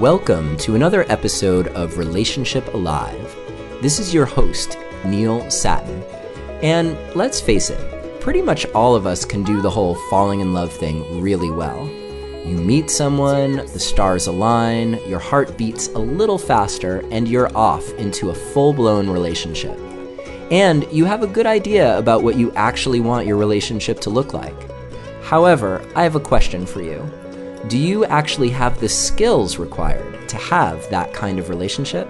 Welcome to another episode of Relationship Alive. This is your host, Neil Satin. And let's face it, pretty much all of us can do the whole falling in love thing really well. You meet someone, the stars align, your heart beats a little faster, and you're off into a full-blown relationship. And you have a good idea about what you actually want your relationship to look like. However, I have a question for you. Do you actually have the skills required to have that kind of relationship?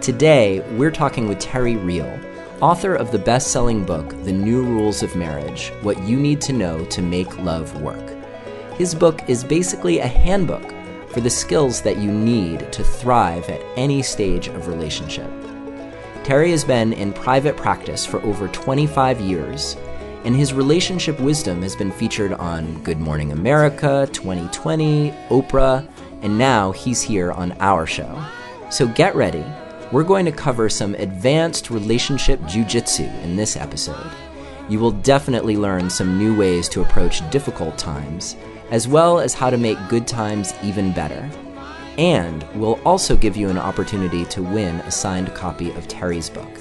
Today, we're talking with Terry Real, author of the best-selling book, The New Rules of Marriage: What You Need to Know to Make Love Work. His book is basically a handbook for the skills that you need to thrive at any stage of relationship. Terry has been in private practice for over 25 years, and his relationship wisdom has been featured on Good Morning America, 2020, Oprah, and now he's here on our show. So get ready. We're going to cover some advanced relationship jujitsu in this episode. You will definitely learn some new ways to approach difficult times, as well as how to make good times even better. And we'll also give you an opportunity to win a signed copy of Terry's book.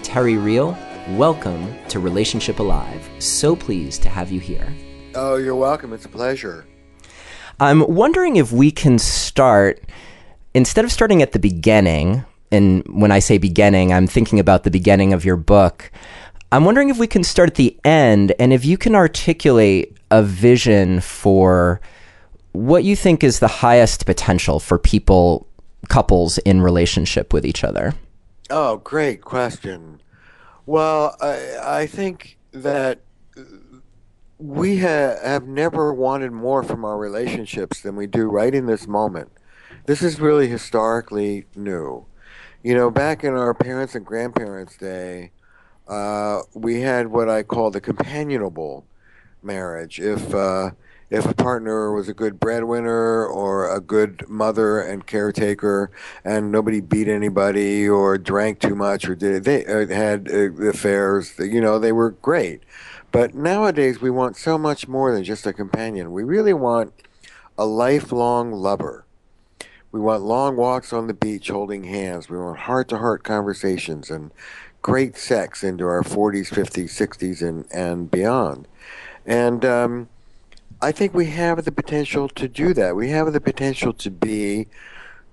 Terry Real, welcome to Relationship Alive. So pleased to have you here. Oh, you're welcome. It's a pleasure. I'm wondering if we can start, instead of starting at the beginning, and when I say beginning, I'm thinking about the beginning of your book, I'm wondering if we can start at the end, and if you can articulate a vision for what you think is the highest potential for couples in relationship with each other. Oh, great question. Well, I think that we have never wanted more from our relationships than we do right in this moment. This is really historically new. You know, back in our parents' and grandparents' day, we had what I call the companionable marriage. If a partner was a good breadwinner or a good mother and caretaker, and nobody beat anybody or drank too much or had affairs, you know, they were great. But nowadays we want so much more than just a companion. We really want a lifelong lover. We want long walks on the beach holding hands. We want heart-to-heart conversations and great sex into our 40s, 50s, 60s, and beyond. And I think we have the potential to do that. We have the potential to be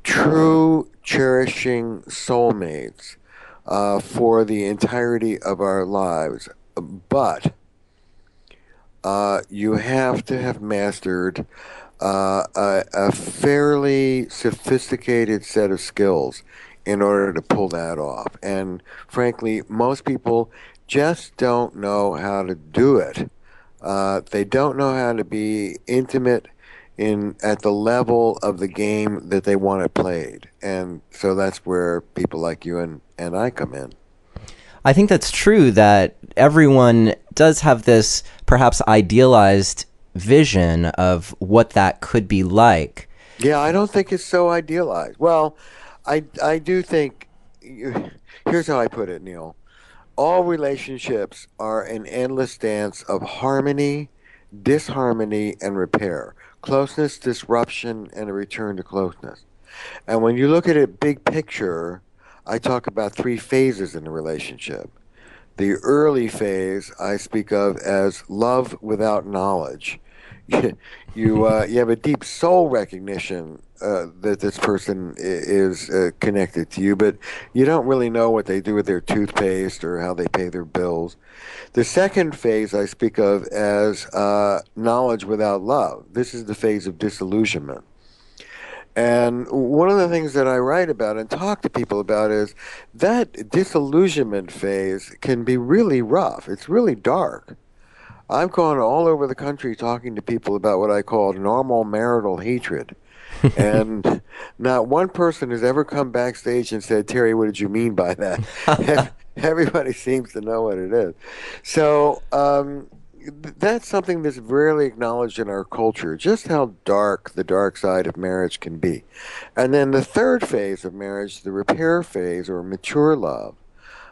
true, cherishing soulmates for the entirety of our lives. But you have to have mastered a fairly sophisticated set of skills in order to pull that off. And frankly, most people just don't know how to do it. They don't know how to be intimate at the level of the game that they want it played. And so that's where people like you and I come in. I think that's true, that everyone does have this perhaps idealized vision of what that could be like. Yeah, I don't think it's so idealized. Well, I do think, here's how I put it, Neil. All relationships are an endless dance of harmony, disharmony, and repair. Closeness, disruption, and a return to closeness. And when you look at it big picture, I talk about three phases in a relationship. The early phase I speak of as love without knowledge. You have a deep soul recognition that this person is connected to you, but you don't really know what they do with their toothpaste or how they pay their bills. The second phase I speak of as knowledge without love. This is the phase of disillusionment. And one of the things that I write about and talk to people about is that disillusionment phase can be really rough. It's really dark. I've gone all over the country talking to people about what I call normal marital hatred. And not one person has ever come backstage and said, Terry, what did you mean by that? Everybody seems to know what it is. So that's something that's rarely acknowledged in our culture, just how dark the dark side of marriage can be. And then the third phase of marriage, the repair phase or mature love,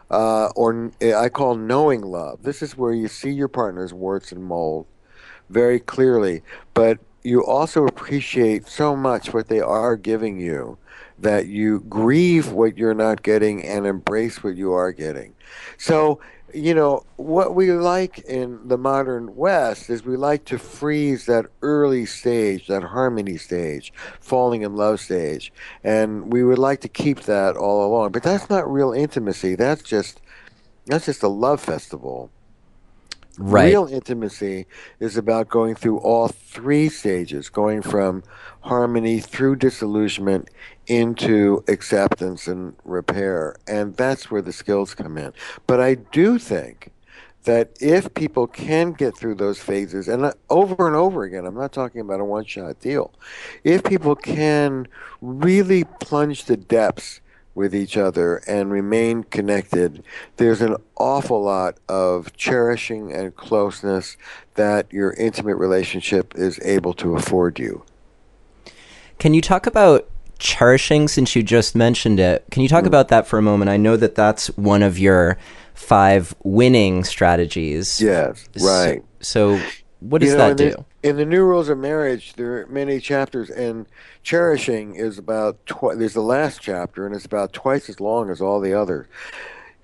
or I call knowing love. This is where you see your partner's warts and mold very clearly, but you also appreciate so much what they are giving you that you grieve what you're not getting and embrace what you are getting. So, what we like in the modern West is we like to freeze that early stage, that harmony stage, falling in love stage. And we would like to keep that all along. But that's not real intimacy. That's just a love festival. Right. Real intimacy is about going through all three stages, going from harmony through disillusionment into acceptance and repair. And that's where the skills come in. But I do think that if people can get through those phases, and over again, I'm not talking about a one shot deal, if people can really plunge the depths with each other and remain connected, there's an awful lot of cherishing and closeness that your intimate relationship is able to afford you. Can you talk about cherishing since you just mentioned it? Can you talk Mm. about that for a moment? I know that that's one of your 5 winning strategies. Yes, So, right. so what You does know, that in the do? in the New Rules of Marriage, there are many chapters, and cherishing is about there's the last chapter, and it's about twice as long as all the others.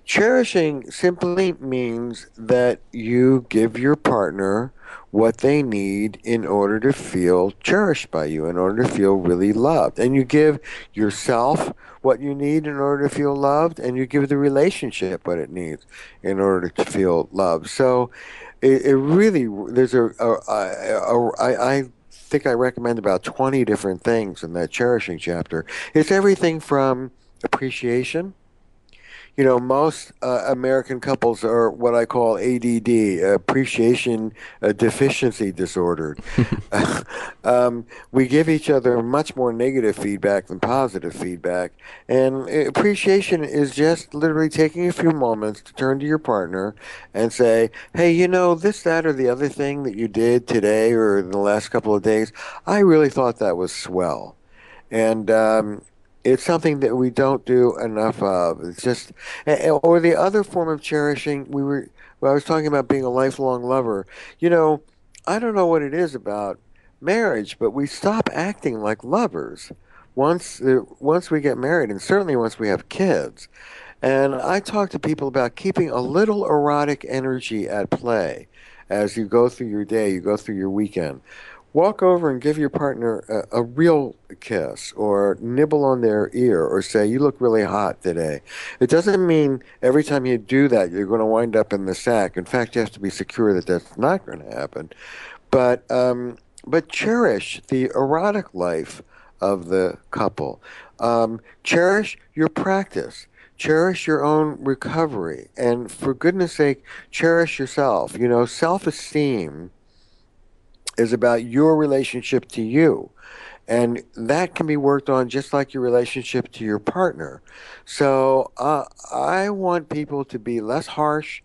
Cherishing simply means that you give your partner what they need in order to feel cherished by you, in order to feel really loved. And you give yourself what you need in order to feel loved, and you give the relationship what it needs in order to feel loved. So it really, there's I think I recommend about 20 different things in that cherishing chapter. It's everything from appreciation. Most American couples are what I call ADD, appreciation deficiency disordered. We give each other much more negative feedback than positive feedback. And appreciation is just literally taking a few moments to turn to your partner and say, hey, this, that, or the other thing that you did today or in the last couple of days, I really thought that was swell. And it's something that we don't do enough of. It's just, or the other form of cherishing. Well, I was talking about being a lifelong lover. You know, I don't know what it is about marriage, but we stop acting like lovers once we get married, and certainly once we have kids. And I talk to people about keeping a little erotic energy at play as you go through your day, you go through your weekend. Walk over and give your partner a real kiss or nibble on their ear or say, you look really hot today. It doesn't mean every time you do that, you're going to wind up in the sack. In fact, you have to be secure that that's not going to happen. But, um, but cherish the erotic life of the couple. Cherish your practice. Cherish your own recovery. And for goodness sake, cherish yourself. Self-esteem is about your relationship to you. And that can be worked on just like your relationship to your partner. So I want people to be less harsh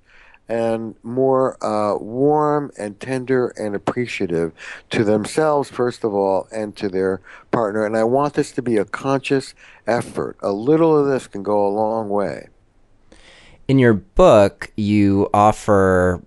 and more warm and tender and appreciative to themselves, first of all, and to their partner. And I want this to be a conscious effort. A little of this can go a long way. In your book, you offer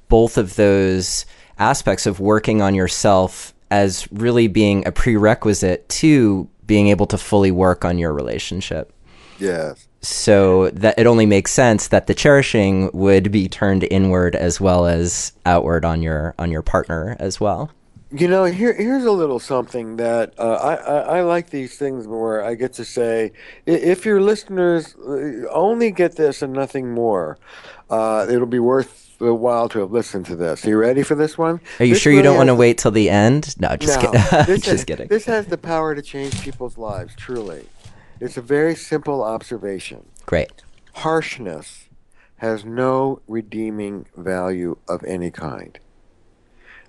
both of those aspects of working on yourself as really being a prerequisite to being able to fully work on your relationship. Yes. So that it only makes sense that the cherishing would be turned inward as well as outward on your partner as well. Here's a little something that I like these things where I get to say, if your listeners only get this and nothing more, it'll be worth the while to have listened to this. Are you ready for this one? Are you This sure you really don't want has to the wait till the end? No, just kidding. no, this Just kidding. this has the power to change people's lives. Truly, it's a very simple observation. Great. Harshness has no redeeming value of any kind.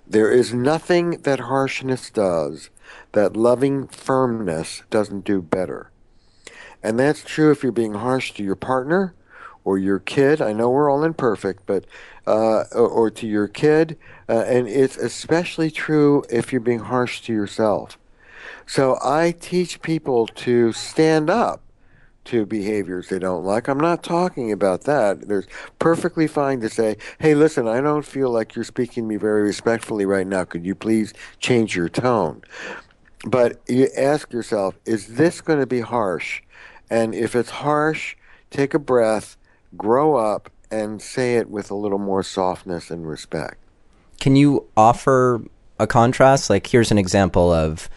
There is nothing that harshness does that loving firmness doesn't do better. And that's true if you're being harsh to your partner or your kid. I know we're all imperfect, but or to your kid, and it's especially true if you're being harsh to yourself. So I teach people to stand up to behaviors they don't like. I'm not talking about that. There's perfectly fine to say, hey, listen, I don't feel like you're speaking to me very respectfully right now. Could you please change your tone? But you ask yourself, is this going to be harsh? And if it's harsh, take a breath, grow up, and say it with a little more softness and respect. Can you offer a contrast? Like, here's an example of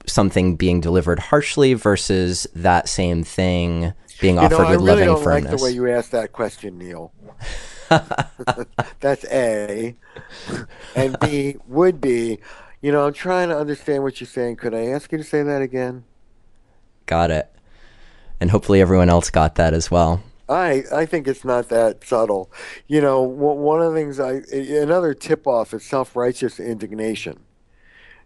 something being delivered harshly versus that same thing being offered I with really loving don't like the way firmness. you asked that question, Neil. That's A. And B would be, I'm trying to understand what you're saying. Could I ask you to say that again? Got it. And hopefully everyone else got that as well. I think it's not that subtle. One of the things another tip off is self-righteous indignation.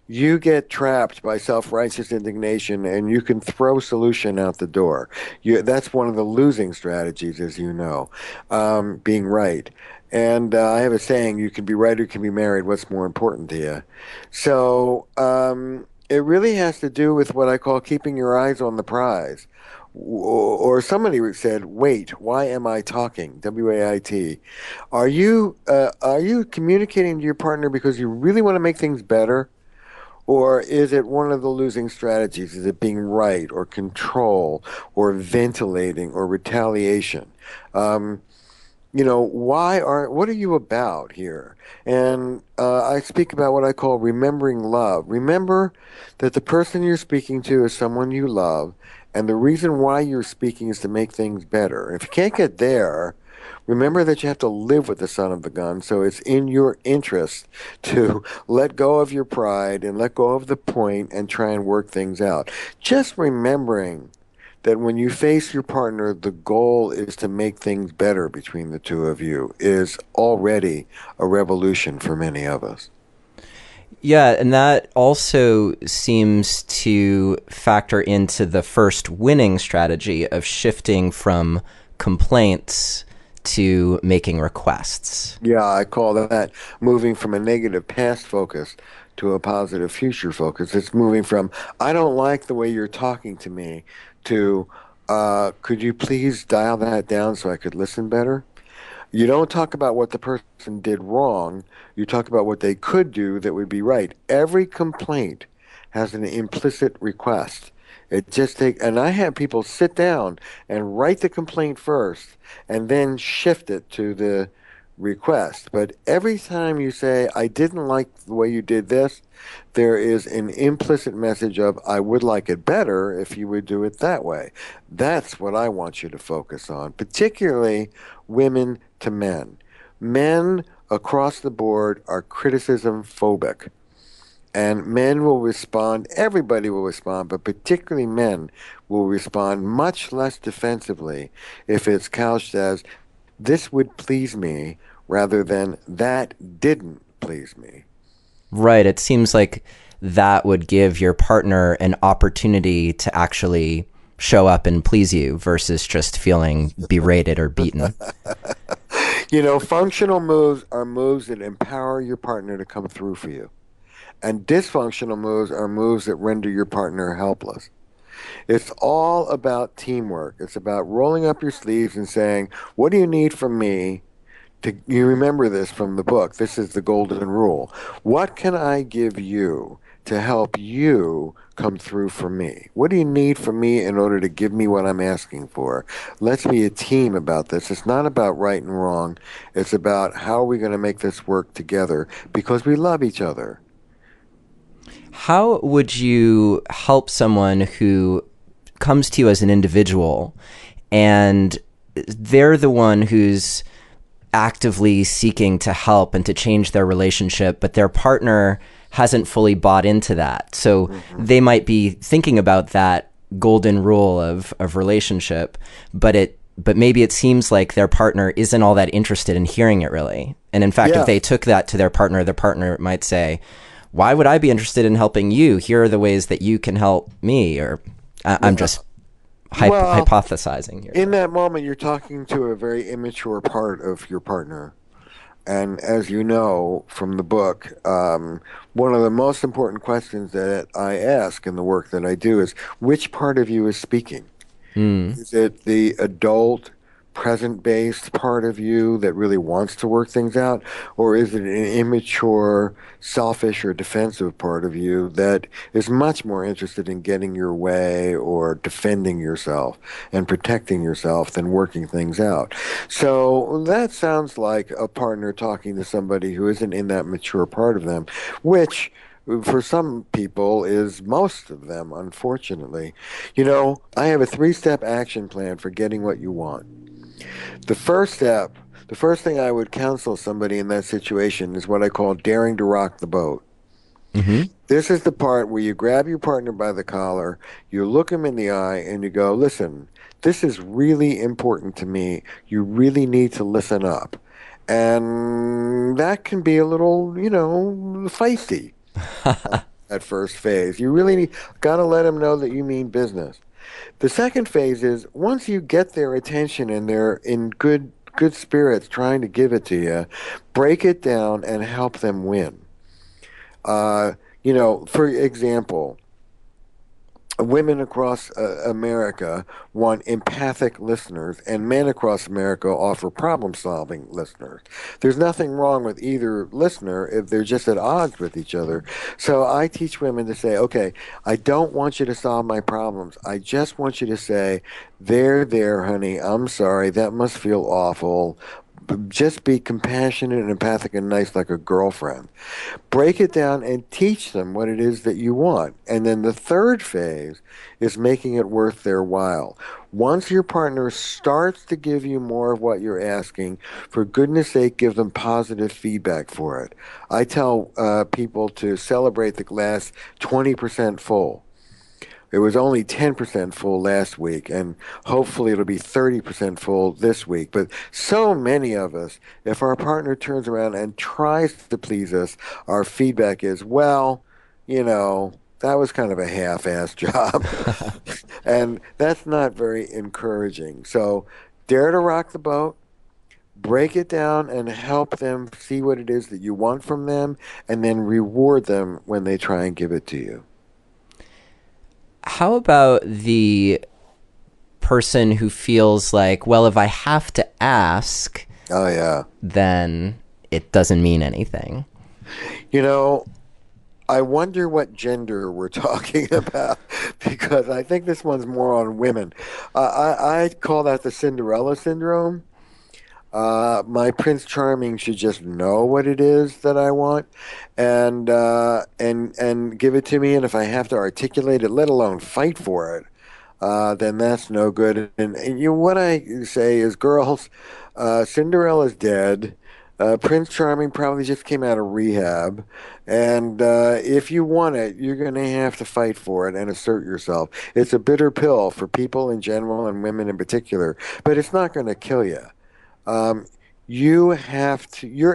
You get trapped by self-righteous indignation and you can throw solution out the door. That's one of the losing strategies, as you know, being right. And I have a saying, you can be right or you can be married. What's more important to you? So it really has to do with what I call keeping your eyes on the prize. Or somebody said, "Wait, why am I talking?" WAIT. Are you communicating to your partner because you really want to make things better? Or is it one of the losing strategies? Is it being right or control or ventilating or retaliation? Um, what are you about here? And I speak about what I call remembering love. Remember that the person you're speaking to is someone you love, and the reason why you're speaking is to make things better. If you can't get there, remember that you have to live with the son of the gun, so it's in your interest to let go of your pride and let go of the point and try and work things out. Just remembering that when you face your partner, the goal is to make things better between the two of you is already a revolution for many of us. Yeah, and that also seems to factor into the first winning strategy of shifting from complaints to making requests. Yeah, I call that moving from a negative past focus to a positive future focus. It's moving from, I don't like the way you're talking to me, to, could you please dial that down so I could listen better? You don't talk about what the person did wrong. You talk about what they could do that would be right. Every complaint has an implicit request. And I have people sit down and write the complaint first and then shift it to the request. But every time you say, I didn't like the way you did this, there is an implicit message of, I would like it better if you would do it that way. That's what I want you to focus on, particularly women to men. Men across the board are criticism phobic. And men will respond, everybody will respond, but particularly men will respond much less defensively if it's couched as, this would please me, rather than that didn't please me. Right. It seems like that would give your partner an opportunity to actually show up and please you versus just feeling berated or beaten. Functional moves are moves that empower your partner to come through for you. And dysfunctional moves are moves that render your partner helpless. It's all about teamwork. It's about rolling up your sleeves and saying, what do you need from me? You remember this from the book. This is the golden rule. What can I give you to help you come through for me? What do you need from me in order to give me what I'm asking for? Let's be a team about this. It's not about right and wrong. It's about how are we going to make this work together because we love each other. How would you help someone who comes to you as an individual and they're the one who's actively seeking to help and to change their relationship, but their partner hasn't fully bought into that? So they might be thinking about that golden rule of relationship, but maybe it seems like their partner isn't all that interested in hearing it really. And in fact, if they took that to their partner might say, why would I be interested in helping you? Here are the ways that you can help me. Or I'm just hypothesizing here. In that moment, you're talking to a very immature part of your partner. And as you know from the book, one of the most important questions that I ask in the work that I do is, which part of you is speaking? Mm. Is it the adult, present-based part of you that really wants to work things out? Or is it an immature, selfish, or defensive part of you that is much more interested in getting your way or defending yourself and protecting yourself than working things out? So that sounds like a partner talking to somebody who isn't in that mature part of them, which for some people is most of them, unfortunately. I have a three-step action plan for getting what you want. The first step, the first thing I would counsel somebody in that situation is what I call daring to rock the boat. Hmm. This is the part where you grab your partner by the collar, you look him in the eye, and you go, listen, this is really important to me. You really need to listen up. And that can be a little, feisty at first phase. You really got to let them know that you mean business. The second phase is once you get their attention and they're in good spirits trying to give it to you, break it down and help them win. Uh, for example, women across America want empathic listeners, and men across America offer problem solving listeners. There's nothing wrong with either listener if they're just at odds with each other. So I teach women to say, okay, I don't want you to solve my problems. I just want you to say, there, honey, I'm sorry. That must feel awful. Just be compassionate and empathic and nice like a girlfriend. Break it down and teach them what it is that you want. And then the third phase is making it worth their while. Once your partner starts to give you more of what you're asking, for goodness sake, give them positive feedback for it. I tell people to celebrate the glass 20% full. It was only 10% full last week, and hopefully it'll be 30% full this week. But so many of us, if our partner turns around and tries to please us, our feedback is, well, that was kind of a half-assed job. And that's not very encouraging. So dare to rock the boat, break it down, and help them see what it is that you want from them, and then reward them when they try and give it to you. How about the person who feels like, well, if I have to ask, Oh, yeah. then it doesn't mean anything? You know, I wonder what gender we're talking about because I think this one's more on women. I call that the Cinderella Syndrome. My Prince Charming should just know what it is that I want, and give it to me. And if I have to articulate it, let alone fight for it, then that's no good. And what I say is, girls, Cinderella's dead. Prince Charming probably just came out of rehab, and if you want it, you're going to have to fight for it and assert yourself. It's a bitter pill for people in general and women in particular, but it's not going to kill you. Um, you're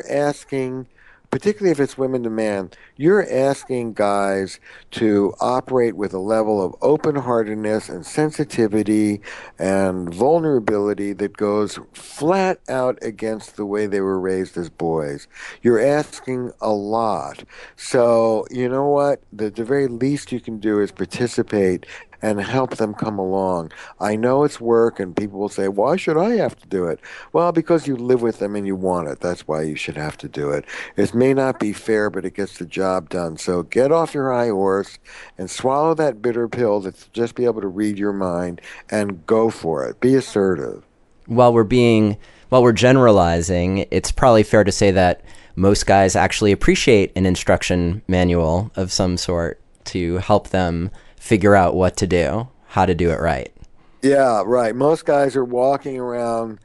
asking, particularly if it's women to man, you're asking guys to operate with a level of open-heartedness and sensitivity and vulnerability that goes flat out against the way they were raised as boys. You're asking a lot. So, you know what? The very least you can do is participate and help them come along. I know it's work, and people will say, why should I have to do it? Well, because you live with them and you want it. That's why you should have to do it. It may not be fair, but it gets the job done. So get off your high horse and swallow that bitter pill that's just be able to read your mind and go for it. Be assertive. While we're being, while we're generalizing, it's probably fair to say that most guys actually appreciate an instruction manual of some sort to help them figure out what to do, how to do it right. Yeah, right. Most guys are walking around.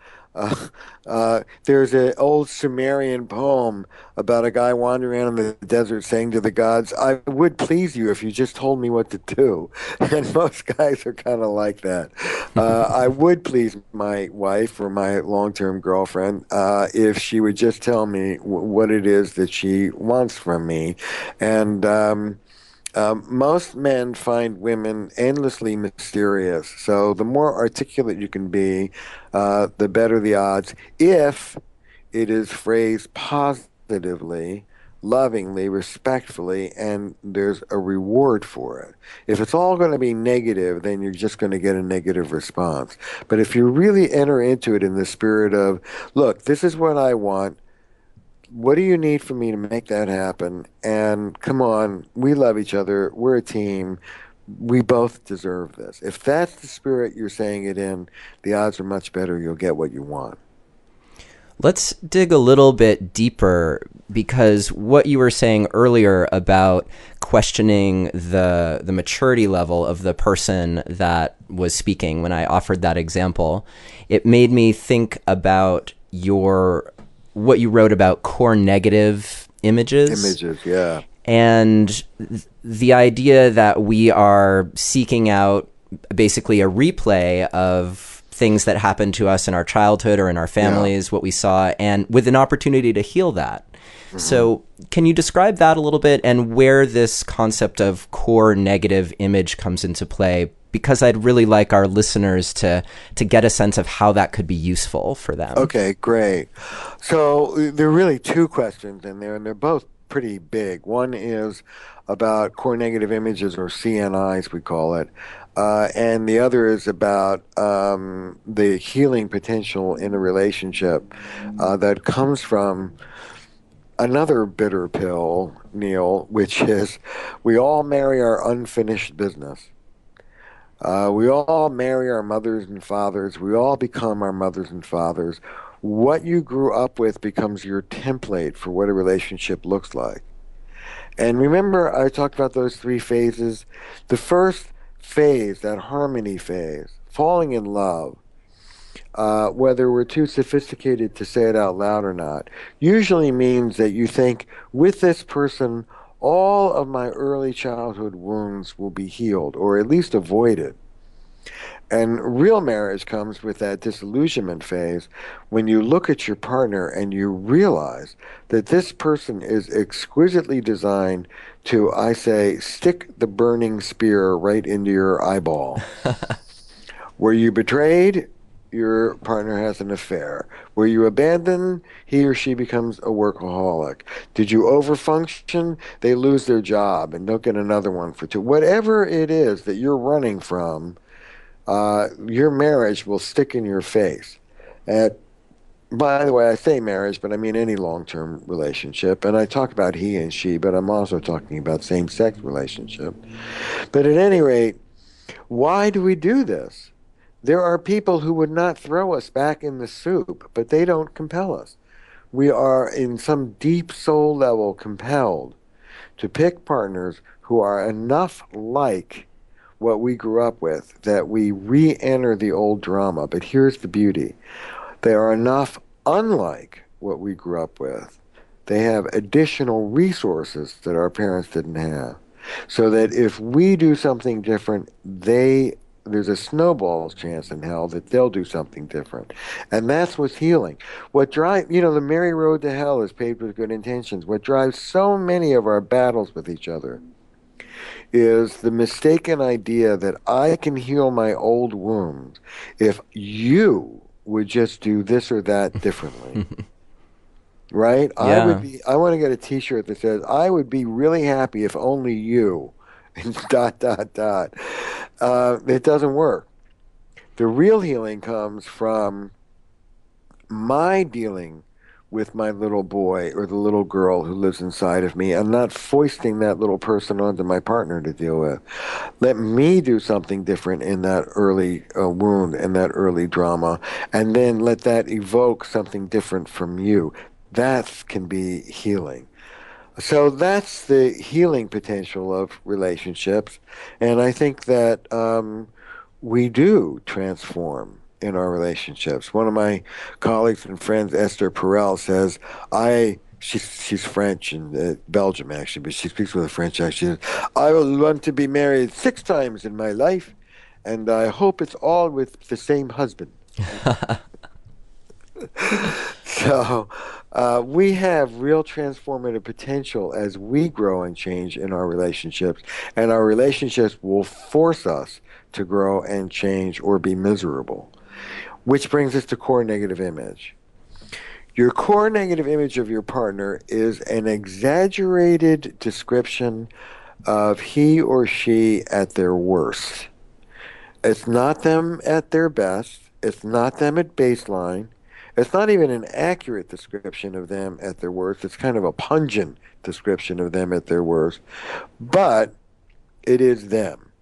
There's an old Sumerian poem about a guy wandering around in the desert saying to the gods, I would please you if you just told me what to do. And most guys are kind of like that. I would please my wife or my long-term girlfriend if she would just tell me what it is that she wants from me. And most men find women endlessly mysterious. So the more articulate you can be, the better the odds. If it is phrased positively, lovingly, respectfully, and there's a reward for it. If it's all going to be negative, then you're just going to get a negative response. But if you really enter into it in the spirit of, look, this is what I want. What do you need for me to make that happen? And come on, we love each other. We're a team. We both deserve this. If that's the spirit you're saying it in, the odds are much better you'll get what you want. Let's dig a little bit deeper, because what you were saying earlier about questioning the maturity level of the person that was speaking when I offered that example, it made me think about what you wrote about core negative images. Images, yeah. And the idea that we are seeking out basically a replay of things that happened to us in our childhood or in our families, what we saw, and with an opportunity to heal that. Mm-hmm. So can you describe that a little bit and where this concept of core negative image comes into play? Because I'd really like our listeners to get a sense of how that could be useful for them. Okay, great. So there are really two questions in there, and they're both pretty big. One is about core negative images, or CNIs we call it. And the other is about the healing potential in a relationship that comes from another bitter pill, Neil, which is we all marry our unfinished business. We all marry our mothers and fathers. We all become our mothers and fathers. What you grew up with becomes your template for what a relationship looks like. And remember, I talked about those three phases. The first phase, that harmony phase, falling in love, whether we're too sophisticated to say it out loud or not, usually means that you think, with this person, all of my early childhood wounds will be healed, or at least avoided. And real marriage comes with that disillusionment phase, when you look at your partner and you realize that this person is exquisitely designed to, I say, stick the burning spear right into your eyeball. Were you betrayed? Your partner has an affair. Were you abandoned? He or she becomes a workaholic. Did you overfunction? They lose their job and don't get another one for two. Whatever it is that you're running from, your marriage will stick in your face. And by the way, I say marriage, but I mean any long-term relationship. And I talk about he and she, but I'm also talking about same-sex relationship. But at any rate, why do we do this? There are people who would not throw us back in the soup, but they don't compel us. We are, in some deep soul level, compelled to pick partners who are enough like what we grew up with that we re-enter the old drama. But here's the beauty. They are enough unlike what we grew up with. They have additional resources that our parents didn't have. So that if we do something different, there's a snowball's chance in hell that they'll do something different. And that's what's healing. What drives, the merry road to hell is paved with good intentions. What drives so many of our battles with each other is the mistaken idea that I can heal my old wounds if you would just do this or that differently. Right? Yeah. I want to get a t-shirt that says, I would be really happy if only you, dot, dot, dot. It doesn't work. The real healing comes from my dealing with my little boy or the little girl who lives inside of me. I'm not foisting that little person onto my partner to deal with. Let me do something different in that early wound and that early drama, and then let that evoke something different from you. That can be healing. So that's the healing potential of relationships. And I think that we do transform in our relationships. One of my colleagues and friends, Esther Perel, says, she's French and Belgium actually, but she speaks with a French accent. She says, I will want to be married 6 times in my life, and I hope it's all with the same husband. So we have real transformative potential as we grow and change in our relationships, and our relationships will force us to grow and change or be miserable. Which brings us to core negative image. Your core negative image of your partner is an exaggerated description of he or she at their worst. It's not them at their best. It's not them at baseline. It's not even an accurate description of them at their worst. It's kind of a pungent description of them at their worst. But it is them.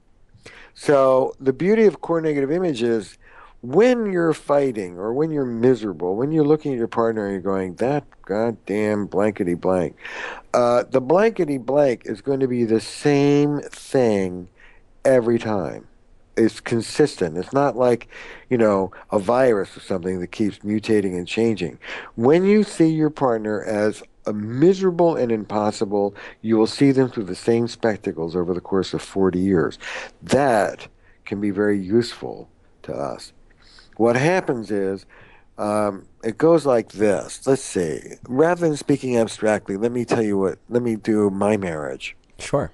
So the beauty of core negative image is when you're fighting or when you're miserable, when you're looking at your partner and you're going, that goddamn blankety blank, the blankety blank is going to be the same thing every time. It's consistent. It's not like, a virus or something that keeps mutating and changing. When you see your partner as a miserable and impossible, you will see them through the same spectacles over the course of 40 years. That can be very useful to us. What happens is, it goes like this. Let's see. Rather than speaking abstractly, let me do my marriage. Sure.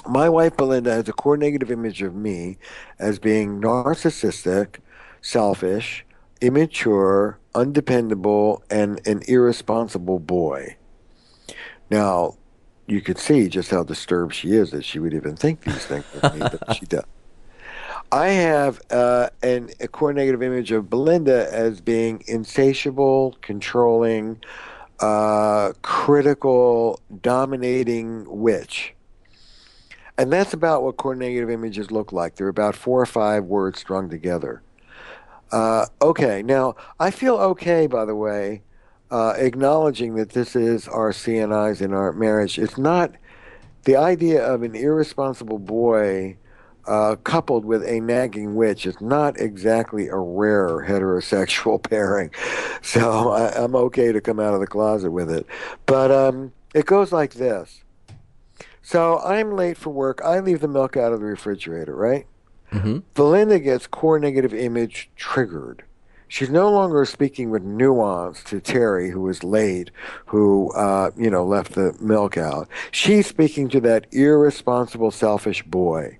My wife, Belinda, has a core negative image of me as being narcissistic, selfish, immature, undependable, and an irresponsible boy. Now, you could see just how disturbed she is that she would even think these things of me, but she does. I have a core negative image of Belinda as being insatiable, controlling, critical, dominating witch. And that's about what core negative images look like. They're about 4 or 5 words strung together. Okay, now I feel okay, by the way, acknowledging that this is our CNIs in our marriage. It's not the idea of an irresponsible boy coupled with a nagging witch is not exactly a rare heterosexual pairing. So I'm okay to come out of the closet with it. But it goes like this. So I'm late for work. I leave the milk out of the refrigerator, right? Mm-hmm. Belinda gets core negative image triggered. She's no longer speaking with nuance to Terry, who was late, who, left the milk out. She's speaking to that irresponsible, selfish boy.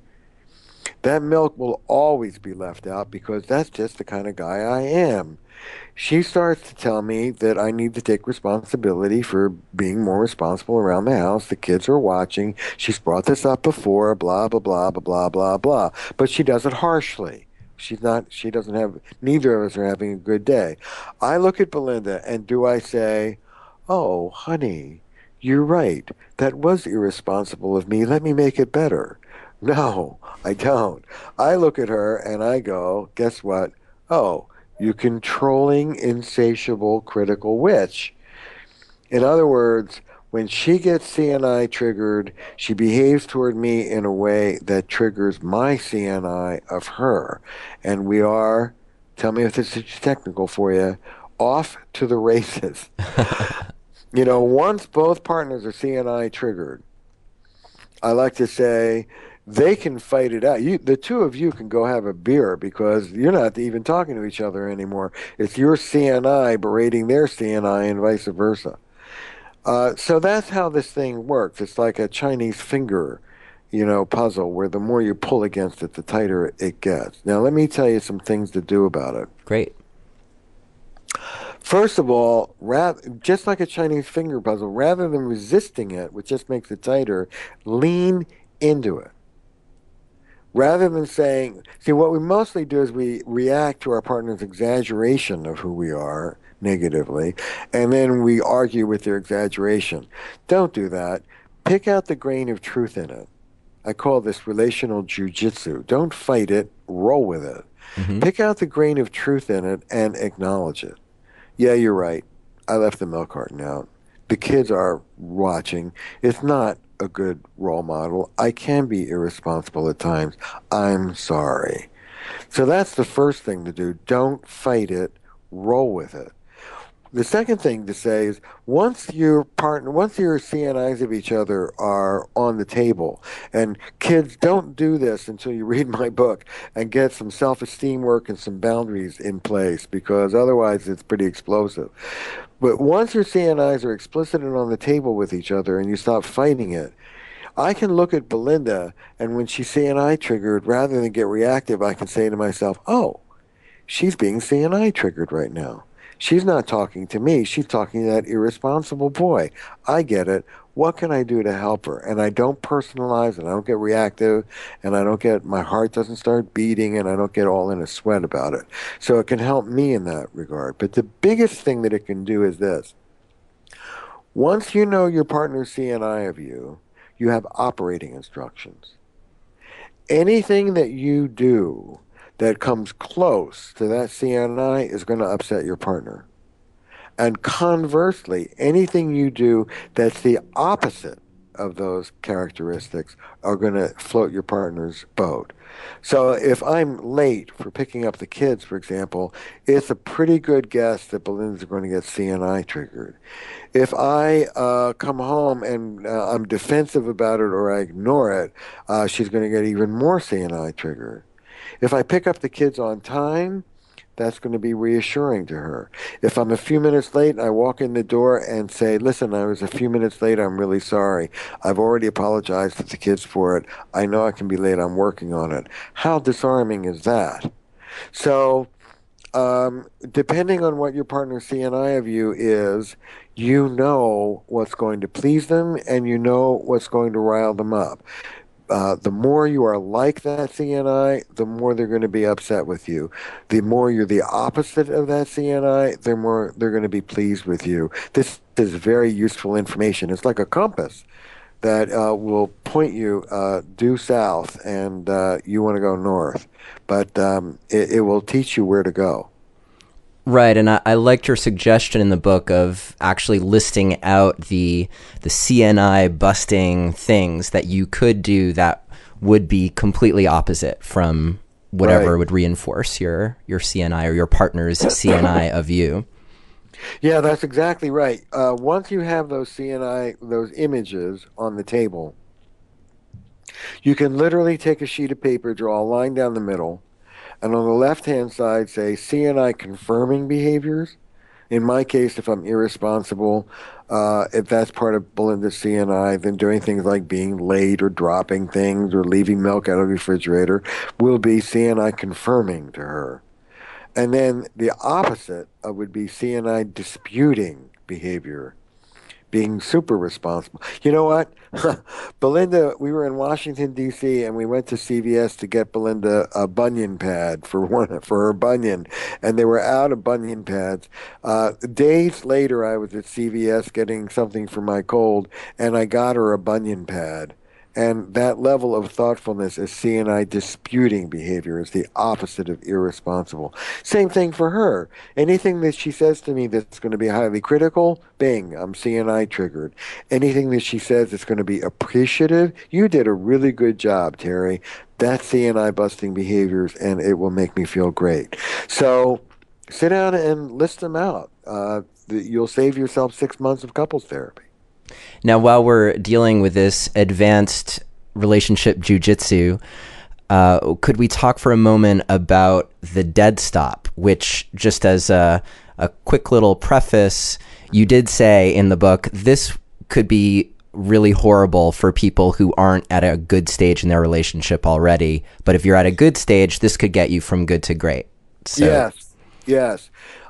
That milk will always be left out because that's just the kind of guy I am. She starts to tell me that I need to take responsibility for being more responsible around the house. The kids are watching. She's brought this up before, blah, blah, blah, blah, blah, blah, blah. But she does it harshly. Neither of us are having a good day. I look at Belinda and do I say, oh, honey, you're right. That was irresponsible of me. Let me make it better. No, I don't. I look at her and I go, guess what? Oh, you controlling, insatiable, critical witch. In other words, when she gets CNI triggered, she behaves toward me in a way that triggers my CNI of her. And we are, tell me if this is technical for you, off to the races. Once both partners are CNI triggered, I like to say, they can fight it out. The two of you can go have a beer because you're not even talking to each other anymore. It's your CNI berating their CNI and vice versa. So that's how this thing works. It's like a Chinese finger, puzzle where the more you pull against it, the tighter it gets. Now, let me tell you some things to do about it. Great. First of all, just like a Chinese finger puzzle, rather than resisting it, which just makes it tighter, lean into it. Rather than saying, see, what we mostly do is we react to our partner's exaggeration of who we are negatively, and then we argue with their exaggeration. Don't do that. Pick out the grain of truth in it. I call this relational jujitsu. Don't fight it, roll with it. Mm-hmm. Pick out the grain of truth in it and acknowledge it. Yeah, you're right. I left the milk carton out. The kids are watching. It's not a good role model. I can be irresponsible at times. I'm sorry. So that's the first thing to do. Don't fight it. Roll with it. The second thing to say is once your CNIs of each other are on the table, and kids, don't do this until you read my book and get some self-esteem work and some boundaries in place, because otherwise it's pretty explosive. But once your CNIs are explicit and on the table with each other and you stop fighting it, I can look at Belinda, and when she's CNI triggered, rather than get reactive, I can say to myself, oh, she's being CNI triggered right now. She's not talking to me. She's talking to that irresponsible boy. I get it. What can I do to help her? And I don't personalize and I don't get reactive and I don't get, my heart doesn't start beating and I don't get all in a sweat about it. So it can help me in that regard. But the biggest thing that it can do is this. Once you know your partner's CNI of you, you have operating instructions. Anything that you do that comes close to that CNI is going to upset your partner. And conversely, anything you do that's the opposite of those characteristics are going to float your partner's boat. So if I'm late for picking up the kids, for example, it's a pretty good guess that Belinda's going to get CNI triggered. If I come home and I'm defensive about it or I ignore it, she's going to get even more CNI triggered. If I pick up the kids on time, that's going to be reassuring to her. If I'm a few minutes late and I walk in the door and say, listen, I was a few minutes late, I'm really sorry. I've already apologized to the kids for it. I know I can be late, I'm working on it. How disarming is that? So, depending on what your partner's CNI of you is, you know what's going to please them and you know what's going to rile them up. The more you are like that CNI, the more they're going to be upset with you. The more you're the opposite of that CNI, the more they're going to be pleased with you. This is very useful information. It's like a compass that will point you due south, and you want to go north. But it will teach you where to go. Right, and I liked your suggestion in the book of actually listing out the CNI busting things that you could do that would be completely opposite from whatever Right. would reinforce your CNI or your partner's CNI of you. Yeah, that's exactly right. Once you have those CNI, those images on the table, you can literally take a sheet of paper, draw a line down the middle, and on the left-hand side say CNI confirming behaviors. In my case, if I'm irresponsible, if that's part of Belinda's CNI, then doing things like being late or dropping things or leaving milk out of the refrigerator will be CNI confirming to her. And then the opposite would be CNI disputing behavior, being super responsible. You know what? Belinda, we were in Washington D.C. and we went to CVS to get Belinda a bunion pad for her bunion, and they were out of bunion pads. Days later, I was at CVS getting something for my cold, and I got her a bunion pad. And that level of thoughtfulness is CNI disputing behavior, is the opposite of irresponsible. Same thing for her. Anything that she says to me that's going to be highly critical, bing, I'm CNI triggered. Anything that she says that's going to be appreciative, you did a really good job, Terry. That's CNI busting behaviors, and it will make me feel great. So sit down and list them out. You'll save yourself 6 months of couples therapy. Now, while we're dealing with this advanced relationship jujitsu, could we talk for a moment about the dead stop, which, just as a quick little preface, you did say in the book, this could be really horrible for people who aren't at a good stage in their relationship already. But if you're at a good stage, this could get you from good to great. So, Yes, yes.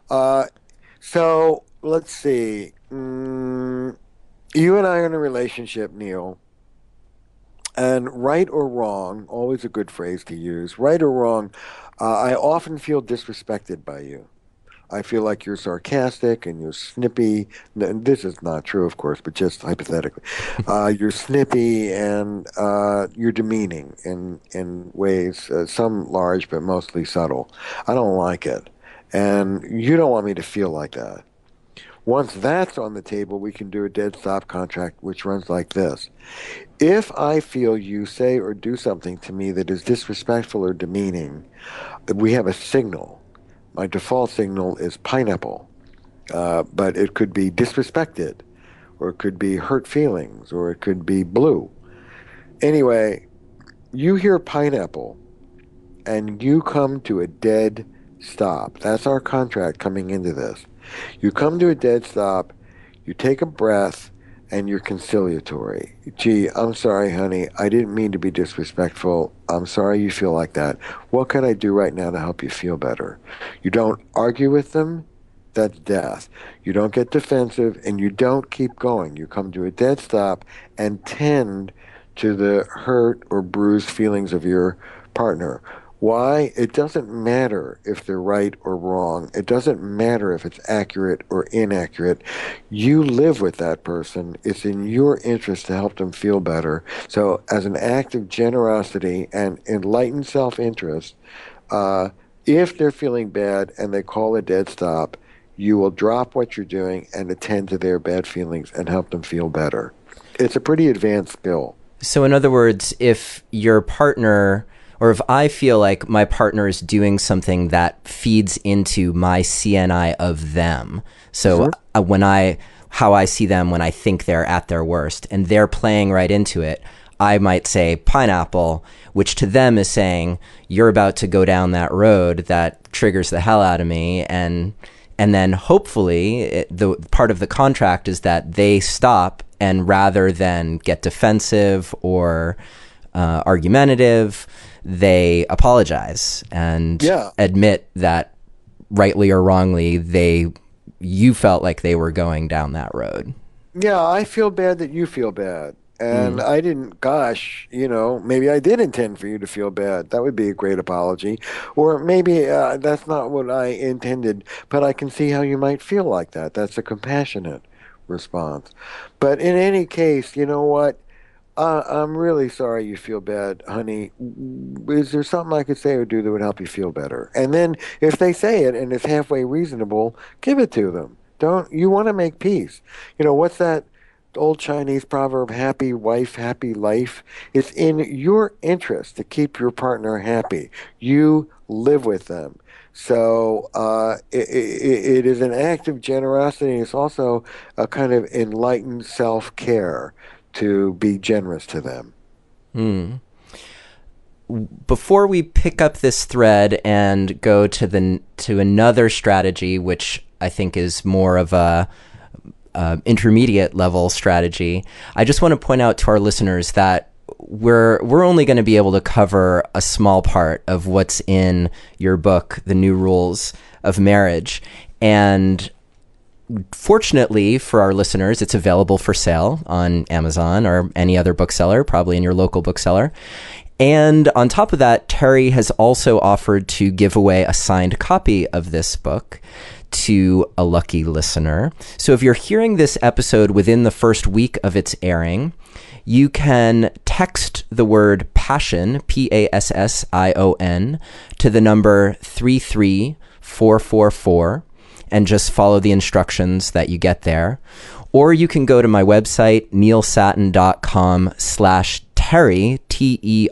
Uh, so let's see. You and I are in a relationship, Neil, and right or wrong, always a good phrase to use, right or wrong, I often feel disrespected by you. I feel like you're sarcastic and you're snippy. This is not true, of course, but just hypothetically. You're snippy and you're demeaning in ways, some large but mostly subtle. I don't like it. And you don't want me to feel like that. Once that's on the table, we can do a dead stop contract, which runs like this. If I feel you say or do something to me that is disrespectful or demeaning, we have a signal. My default signal is pineapple, but it could be disrespected, or it could be hurt feelings, or it could be blue. Anyway, you hear pineapple, and you come to a dead stop. That's our contract coming into this. You come to a dead stop, you take a breath, and you're conciliatory. Gee, I'm sorry, honey. I didn't mean to be disrespectful. I'm sorry you feel like that. What can I do right now to help you feel better? You don't argue with them. That's death. You don't get defensive and you don't keep going. You come to a dead stop and tend to the hurt or bruised feelings of your partner. Why? It doesn't matter if they're right or wrong. It doesn't matter if it's accurate or inaccurate. You live with that person. It's in your interest to help them feel better. So, as an act of generosity and enlightened self-interest, if they're feeling bad and they call a dead stop, you will drop what you're doing and attend to their bad feelings and help them feel better. It's a pretty advanced skill. So in other words, if your partner, or if I feel like my partner is doing something that feeds into my CNI of them, so how I see them when I think they're at their worst, and they're playing right into it, I might say pineapple, which to them is saying, you're about to go down that road that triggers the hell out of me. And then hopefully the part of the contract is that they stop, and rather than get defensive or argumentative, they apologize and admit that rightly or wrongly, you felt like they were going down that road. Yeah, I feel bad that you feel bad. And I didn't, maybe I did intend for you to feel bad. That would be a great apology. Or maybe that's not what I intended, but I can see how you might feel like that. That's a compassionate response. But in any case, you know what? I'm really sorry you feel bad, honey. Is there something I could say or do that would help you feel better? And then if they say it and it's halfway reasonable, give it to them. You want to make peace. What's that old Chinese proverb, happy wife, happy life? It's in your interest to keep your partner happy. You live with them. So it is an act of generosity. It's also a kind of enlightened self-care to be generous to them. Before we pick up this thread and go to another strategy, which I think is more of a intermediate level strategy, I just want to point out to our listeners that we're only going to be able to cover a small part of what's in your book, The New Rules of Marriage. And fortunately for our listeners, it's available for sale on Amazon or any other bookseller, probably in your local bookseller. And on top of that, Terry has also offered to give away a signed copy of this book to a lucky listener. So if you're hearing this episode within the first week of its airing, you can text the word passion, PASSION, to the number 33444 and just follow the instructions that you get there. Or you can go to my website, neilsattin.com/Terry, TERRY.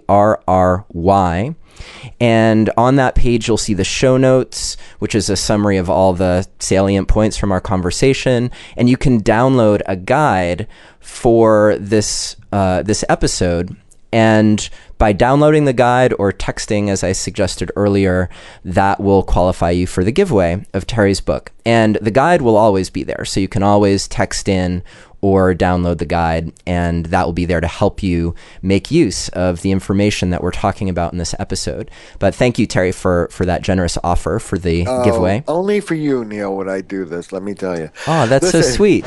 And on that page, you'll see the show notes, which is a summary of all the salient points from our conversation. And you can download a guide for this episode. And by downloading the guide or texting, as I suggested earlier, that will qualify you for the giveaway of Terry's book. And the guide will always be there. So you can always text in or download the guide, and that will be there to help you make use of the information that we're talking about in this episode. But thank you, Terry, for that generous offer for the giveaway. Only for you, Neil, would I do this, let me tell you. Oh, that's so sweet.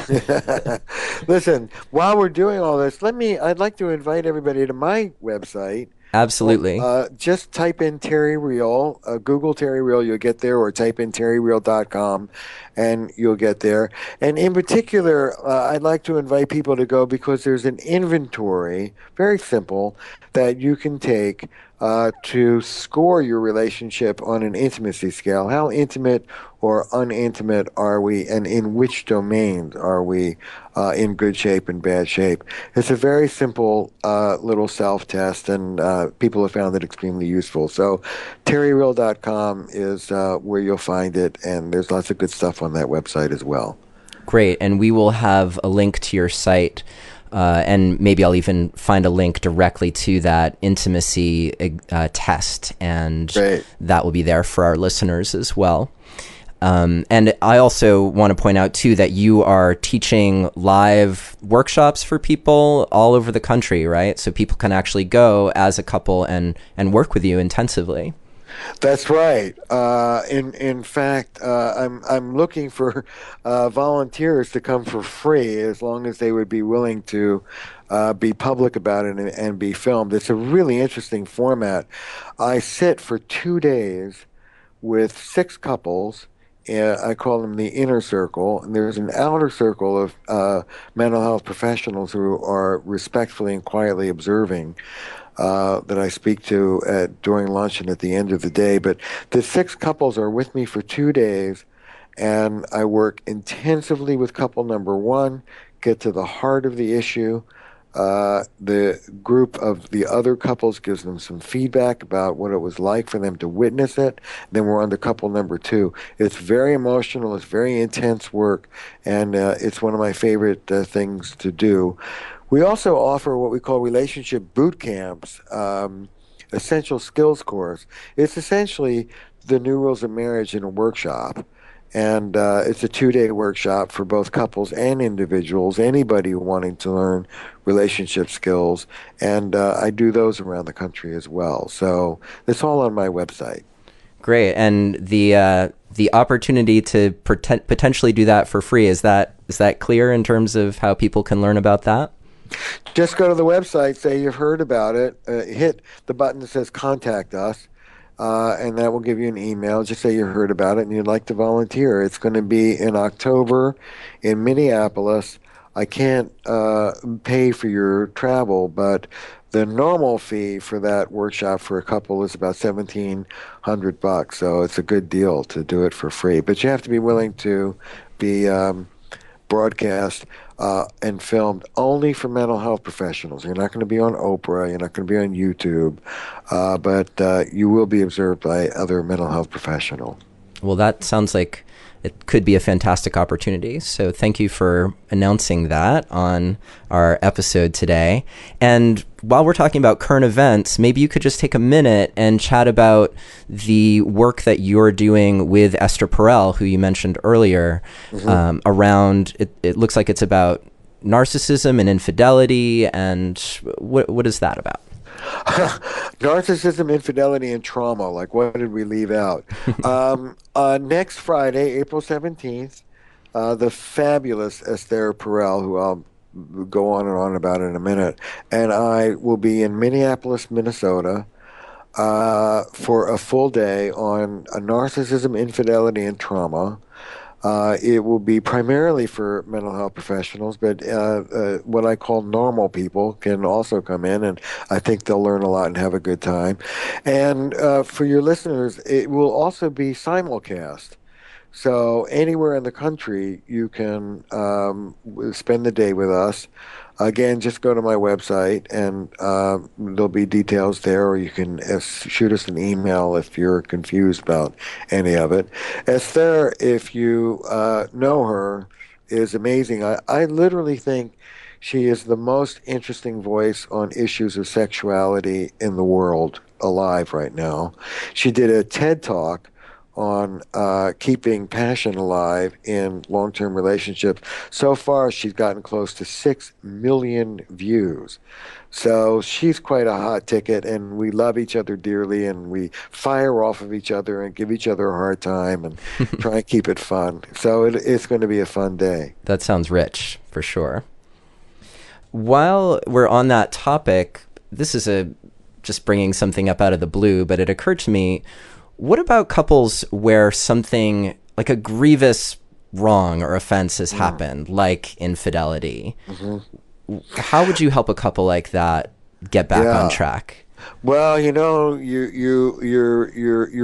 Listen, while we're doing all this, I'd like to invite everybody to my website. Absolutely. Just type in Terry Real, Google Terry Real, you'll get there, or type in terryreal.com and you'll get there. And in particular, I'd like to invite people to go because there's an inventory, very simple, that you can take to score your relationship on an intimacy scale. How intimate or unintimate are we, and in which domains are we in good shape and bad shape? It's a very simple little self-test, and people have found it extremely useful. So terryreal.com is where you'll find it, and there's lots of good stuff on that website as well. Great, and we will have a link to your site, and maybe I'll even find a link directly to that intimacy test, and that will be there for our listeners as well. And I also want to point out, too, that you are teaching live workshops for people all over the country, right? So people can actually go as a couple and work with you intensively. That's right. In fact, I'm looking for volunteers to come for free, as long as they would be willing to be public about it and be filmed. It's a really interesting format. I sit for 2 days with six couples. I call them the inner circle, and there's an outer circle of mental health professionals who are respectfully and quietly observing, that I speak to during lunch and at the end of the day. But the six couples are with me for 2 days, and I work intensively with couple number one, get to the heart of the issue. The group of the other couples gives them some feedback about what it was like for them to witness it. Then we're on to couple number two. It's very emotional, it's very intense work, and it's one of my favorite things to do. We also offer what we call relationship boot camps, essential skills course. It's essentially the new rules of marriage in a workshop. And it's a 2 day workshop for both couples and individuals, anybody wanting to learn relationship skills. And I do those around the country as well. So it's all on my website. Great. And the opportunity to potentially do that for free, is that clear in terms of how people can learn about that? Just go to the website, say you've heard about it, hit the button that says contact us, and that will give you an email. Just say you heard about it and you'd like to volunteer. It's going to be in October in Minneapolis. I can't pay for your travel, but the normal fee for that workshop for a couple is about $1,700. So it's a good deal to do it for free. But you have to be willing to be broadcast and filmed only for mental health professionals. You're not going to be on Oprah. You're not going to be on YouTube, but you will be observed by other mental health professionals. Well, that sounds like it could be a fantastic opportunity. So thank you for announcing that on our episode today. And while we're talking about current events, maybe you could just take a minute and chat about the work that you're doing with Esther Perel, who you mentioned earlier, around, it looks like it's about narcissism and infidelity. And what is that about? Narcissism, infidelity, and trauma. Like, what did we leave out? Next Friday, April 17th, the fabulous Esther Perel, who I'll go on and on about in a minute, and I will be in Minneapolis, Minnesota, for a full day on narcissism, infidelity, and trauma. It will be primarily for mental health professionals, but what I call normal people can also come in, and I think they'll learn a lot and have a good time. And for your listeners, it will also be simulcast. So anywhere in the country, you can spend the day with us. Again, just go to my website, and there'll be details there, or you can shoot us an email if you're confused about any of it. Esther, if you know her, is amazing. I literally think she is the most interesting voice on issues of sexuality in the world alive right now. She did a TED Talk on keeping passion alive in long-term relationships. So far, she's gotten close to 6 million views. So she's quite a hot ticket, and we love each other dearly, and we fire off of each other and give each other a hard time and try and keep it fun. So it's going to be a fun day. That sounds rich, for sure. While we're on that topic, this is just bringing something up out of the blue, but it occurred to me, what about couples where something like a grievous wrong or offense has happened, like infidelity? How would you help a couple like that get back on track? Well, you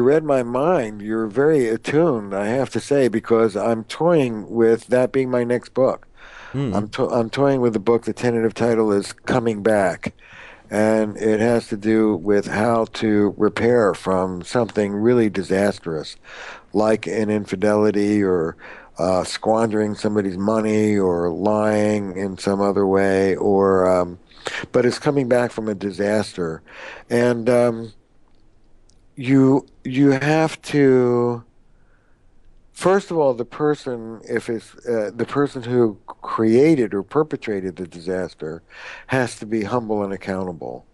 read my mind. You're very attuned, I have to say, because I'm toying with that being my next book. I'm toying with the book. The tentative title is Coming Back. And it has to do with how to repair from something really disastrous, like an infidelity or squandering somebody's money or lying in some other way, or but it's coming back from a disaster. And you have to, first of all, the person, if it's the person who created or perpetrated the disaster, has to be humble and accountable.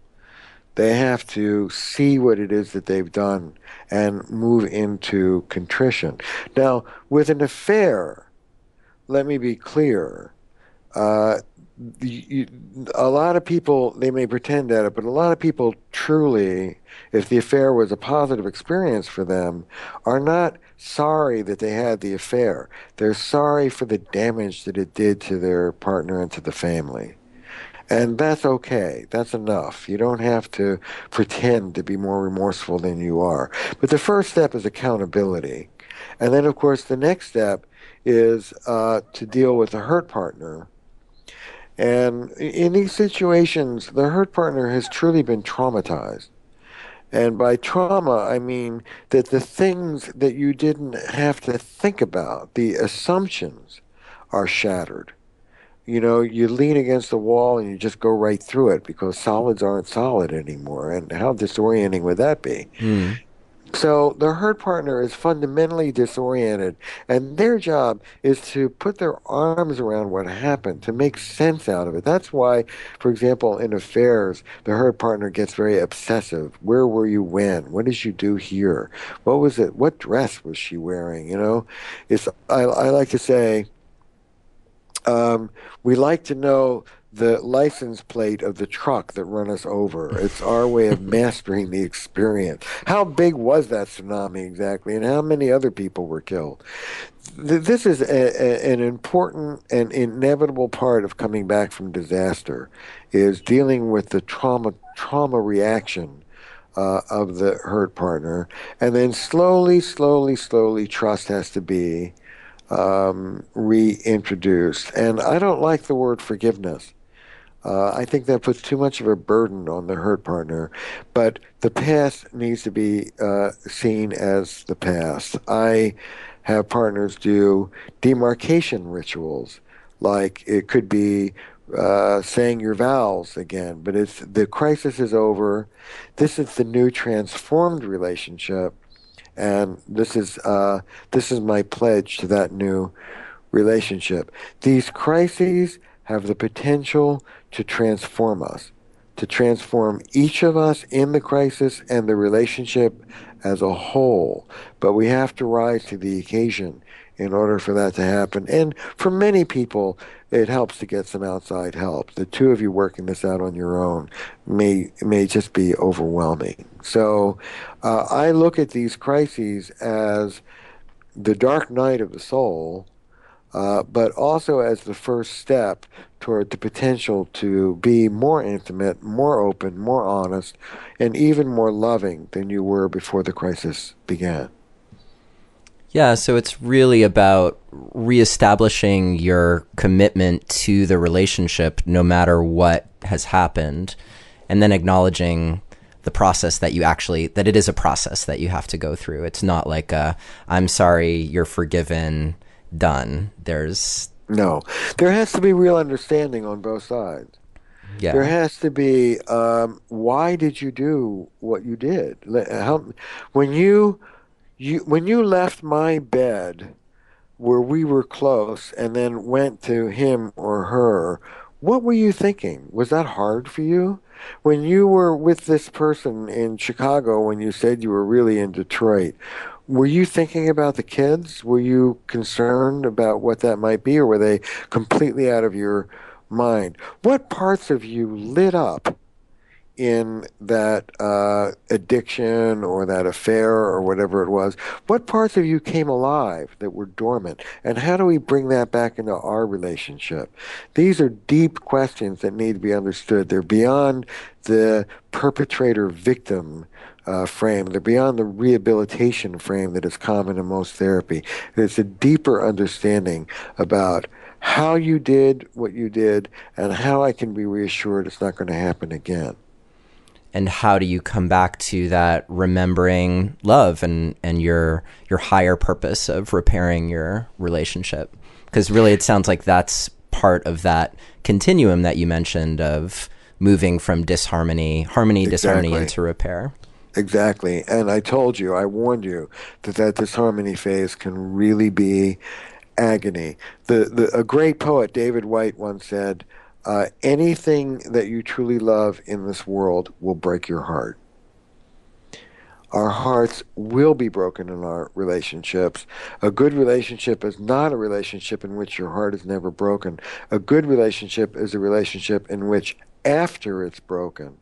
They have to see what it is that they've done and move into contrition. Now, with an affair, let me be clear. Uh, you, a lot of people, they may pretend at it, but a lot of people truly, if the affair was a positive experience for them, are not sorry that they had the affair. They're sorry for the damage that it did to their partner and to the family. And that's okay. That's enough. You don't have to pretend to be more remorseful than you are. But the first step is accountability. And then, of course, the next step is to deal with the hurt partner. And in these situations, the hurt partner has truly been traumatized. And by trauma, I mean that the things that you didn't have to think about, the assumptions, are shattered. You know, you lean against the wall and you just go right through it because solids aren't solid anymore. And how disorienting would that be? Mm. So the hurt partner is fundamentally disoriented, and their job is to put their arms around what happened, to make sense out of it. That's why, for example, in affairs, the hurt partner gets very obsessive. Where were you when? What did you do here? What was it? What dress was she wearing? You know, I like to say, um, we like to know the license plate of the truck that run us over. It's our way of mastering the experience. How big was that tsunami exactly, and how many other people were killed? This is an important and inevitable part of coming back from disaster, is dealing with the trauma reaction of the hurt partner, and then slowly, trust has to be reintroduced. And I don't like the word forgiveness. I think that puts too much of a burden on the hurt partner, but the past needs to be seen as the past. I have partners do demarcation rituals, like it could be saying your vows again, but it's the crisis is over. This is the new transformed relationship, and this is my pledge to that new relationship. These crises have the potential to transform us, to transform each of us in the crisis and the relationship as a whole. But we have to rise to the occasion in order for that to happen. And for many people, it helps to get some outside help. The two of you working this out on your own may just be overwhelming. So I look at these crises as the dark night of the soul, but also as the first step toward the potential to be more intimate, more open, more honest, and even more loving than you were before the crisis began. Yeah, so it's really about reestablishing your commitment to the relationship no matter what has happened, and then acknowledging the process that that it is a process that you have to go through. It's not like I'm sorry, you're forgiven, done. No, there has to be real understanding on both sides. There Yeah. has to be, why did you do what you did? When when you left my bed where we were close and then went to him or her, what were you thinking? Was that hard for you? When you were with this person in Chicago, when you said you were really in Detroit, were you thinking about the kids? Were you concerned about what that might be, or were they completely out of your mind? What parts of you lit up in that addiction or that affair or whatever it was? What parts of you came alive that were dormant? And how do we bring that back into our relationship? These are deep questions that need to be understood. They're beyond the perpetrator victim frame. They're beyond the rehabilitation frame that is common in most therapy. It's a deeper understanding about how you did what you did and how I can be reassured it's not going to happen again. And how do you come back to that remembering love and your higher purpose of repairing your relationship? Because really it sounds like that's part of that continuum that you mentioned of moving from harmony, disharmony Exactly. into repair. Exactly. And I told you, I warned you that disharmony phase can really be agony. A great poet, David White, once said, Anything that you truly love in this world will break your heart. Our hearts will be broken in our relationships. A good relationship is not a relationship in which your heart is never broken. A good relationship is a relationship in which, after it's broken,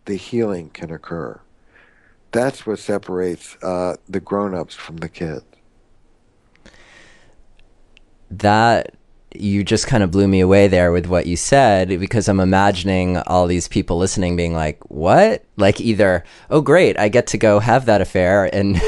the healing can occur. That's what separates the grown-ups from the kids. That you just kind of blew me away there with what you said, because I'm imagining all these people listening being like, what? Like either, oh great, I get to go have that affair, and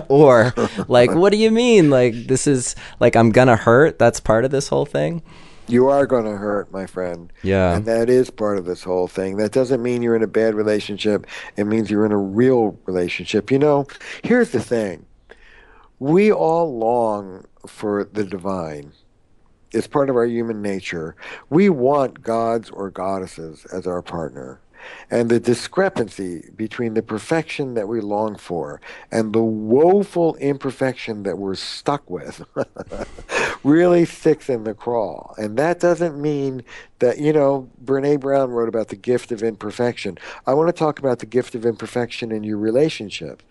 or like, what do you mean? Like this is like I'm gonna hurt? That's part of this whole thing? You are going to hurt, my friend. Yeah. And that is part of this whole thing. That doesn't mean you're in a bad relationship. It means you're in a real relationship. You know, here's the thing. We all long for the divine. It's part of our human nature. We want gods or goddesses as our partner. And the discrepancy between the perfection that we long for and the woeful imperfection that we're stuck with really sticks in the craw. And that doesn't mean that, you know, Brene Brown wrote about the gift of imperfection. I want to talk about the gift of imperfection in your relationship.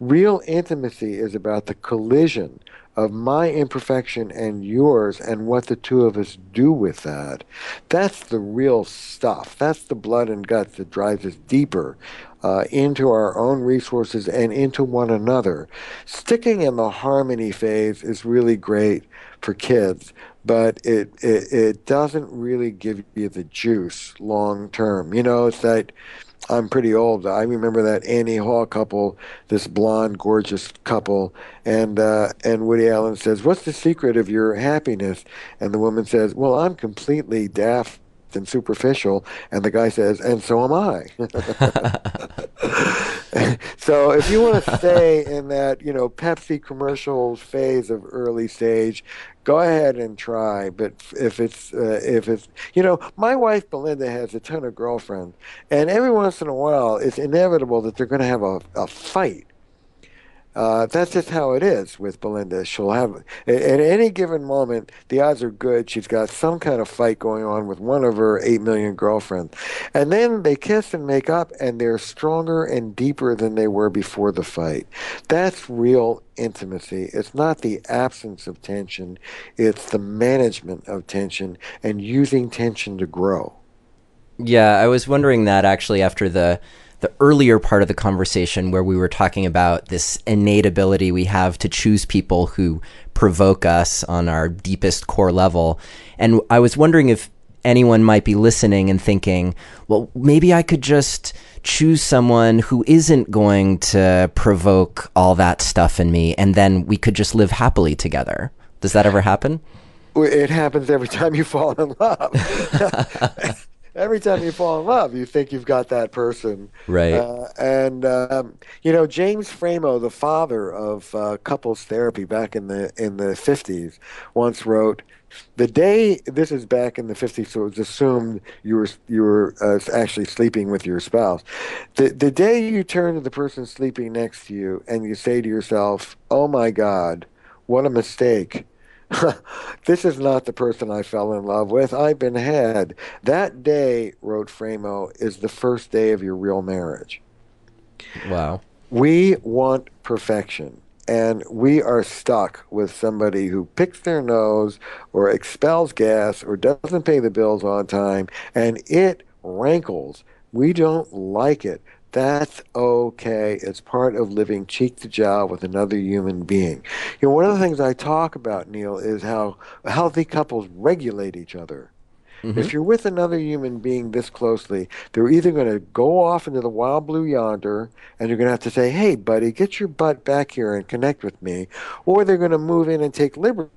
Real intimacy is about the collision of my imperfection and yours and what the two of us do with that. That's the real stuff. That's the blood and guts that drives us deeper into our own resources and into one another. Sticking in the harmony phase is really great for kids, but it doesn't really give you the juice long term. You know, it's that I'm pretty old. I remember that Annie Hall couple, this blonde, gorgeous couple, and Woody Allen says, "What's the secret of your happiness?" And the woman says, "Well, I'm completely daft and superficial." And the guy says, "And so am I." So if you want to stay in that, you know, Pepsi commercials phase of early stage, go ahead and try. But if it's, you know, my wife Belinda has a ton of girlfriends, and every once in a while, it's inevitable that they're going to have a fight. That's just how it is with Belinda. She'll have, at any given moment, the odds are good she's got some kind of fight going on with one of her 8 million girlfriends. And then they kiss and make up, and they're stronger and deeper than they were before the fight. That's real intimacy. It's not the absence of tension, it's the management of tension and using tension to grow. Yeah, I was wondering that actually after the earlier part of the conversation where we were talking about this innate ability we have to choose people who provoke us on our deepest core level. And I was wondering if anyone might be listening and thinking, well, maybe I could just choose someone who isn't going to provoke all that stuff in me, and then we could just live happily together. Does that ever happen? It happens every time you fall in love. Every time you fall in love, you think you've got that person. Right. You know, James Framo, the father of couples therapy back in the 50s, once wrote, "The day," this is back in the 50s, so it was assumed you were actually sleeping with your spouse. The day you turn to the person sleeping next to you and you say to yourself, "Oh my God, what a mistake." This is not the person I fell in love with. I've been had. That day, wrote Framo, is the first day of your real marriage. Wow. We want perfection, and we are stuck with somebody who picks their nose or expels gas or doesn't pay the bills on time, and it rankles. We don't like it. That's okay. It's part of living cheek to jowl with another human being. You know, one of the things I talk about, Neil, is how healthy couples regulate each other. Mm-hmm. If you're with another human being this closely, they're either going to go off into the wild blue yonder and you're going to have to say, "Hey, buddy, get your butt back here and connect with me," or they're going to move in and take liberties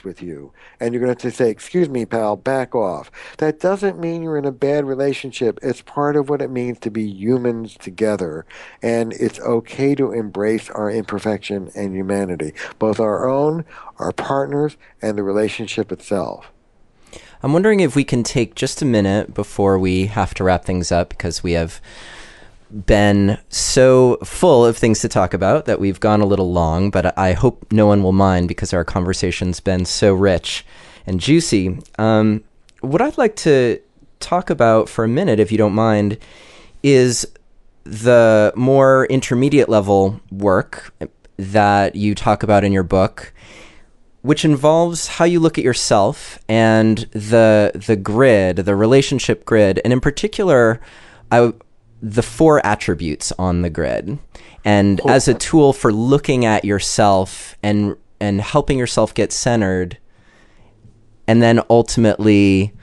with you, and you're going to have to say, "Excuse me, pal, back off." That doesn't mean you're in a bad relationship. It's part of what it means to be humans together, and it's okay to embrace our imperfection and humanity, both our own, our partners, and the relationship itself. I'm wondering if we can take just a minute before we have to wrap things up, because we have been so full of things to talk about that we've gone a little long, but I hope no one will mind because our conversation's been so rich and juicy. what I'd like to talk about for a minute, if you don't mind, is the more intermediate level work that you talk about in your book, which involves how you look at yourself and the grid, the relationship grid, and in particular, the 4 attributes on the grid, and as a tool for looking at yourself and helping yourself get centered, and then ultimately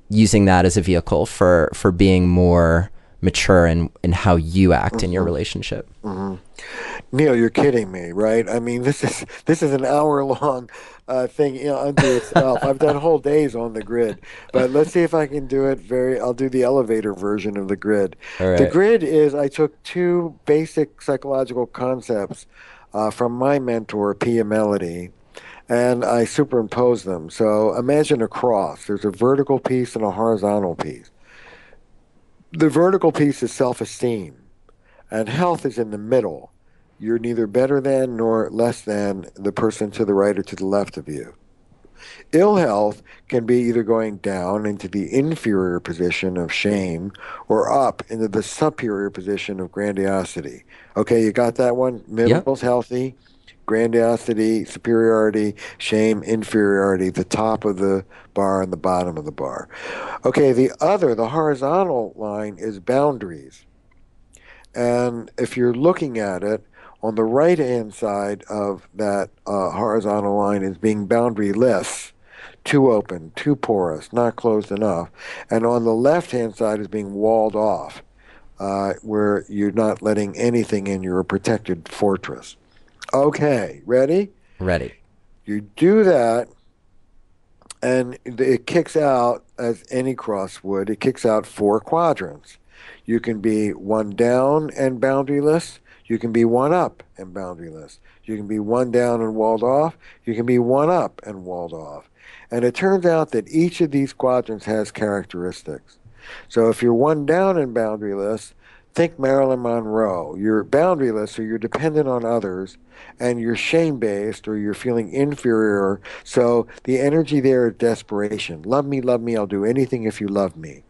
using that as a vehicle for being more mature in how you act in your relationship. Neil, you're kidding me, right? I mean, this is an hour long thing, unto itself. I've done whole days on the grid, but let's see if I can do it. I'll do the elevator version of the grid. All The right. grid is I took 2 basic psychological concepts from my mentor, Pia Melody, and I superimposed them. So imagine a cross. There's a vertical piece and a horizontal piece. The vertical piece is self-esteem, and health is in the middle. You're neither better than nor less than the person to the right or to the left of you. Ill health can be either going down into the inferior position of shame or up into the superior position of grandiosity. Okay, you got that one? Yep. Middle's healthy, grandiosity, superiority, shame, inferiority, the top of the bar and the bottom of the bar. Okay, the horizontal line is boundaries. And if you're looking at it, on the right-hand side of that horizontal line is being boundaryless, too open, too porous, not closed enough. And on the left-hand side is being walled off, where you're not letting anything in. You're a protected fortress. Okay, ready? Ready. You do that, and it kicks out, as any cross would, it kicks out 4 quadrants. You can be one down and boundaryless. You can be one up and boundaryless. You can be one down and walled off. You can be one up and walled off. And it turns out that each of these quadrants has characteristics. So if you're one down and boundaryless, think Marilyn Monroe. You're boundaryless, so you're dependent on others, and you're shame-based, or you're feeling inferior. So the energy there is desperation. Love me, I'll do anything if you love me.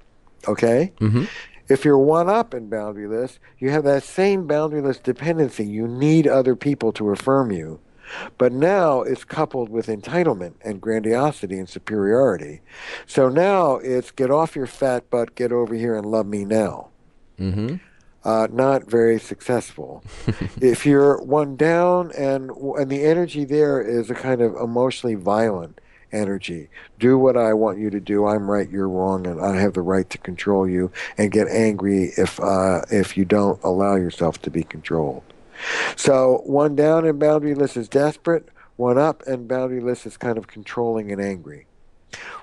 Okay? Mm-hmm. If you're one up and boundaryless, you have that same boundaryless dependency. You need other people to affirm you. But now it's coupled with entitlement and grandiosity and superiority. So now it's get off your fat butt, get over here and love me now. Mm-hmm. Not very successful. If you're one down and the energy there is a kind of emotionally violent energy. Do what I want you to do. I'm right, you're wrong, and I have the right to control you. And get angry if you don't allow yourself to be controlled. So one down and boundaryless is desperate. One up and boundaryless is kind of controlling and angry.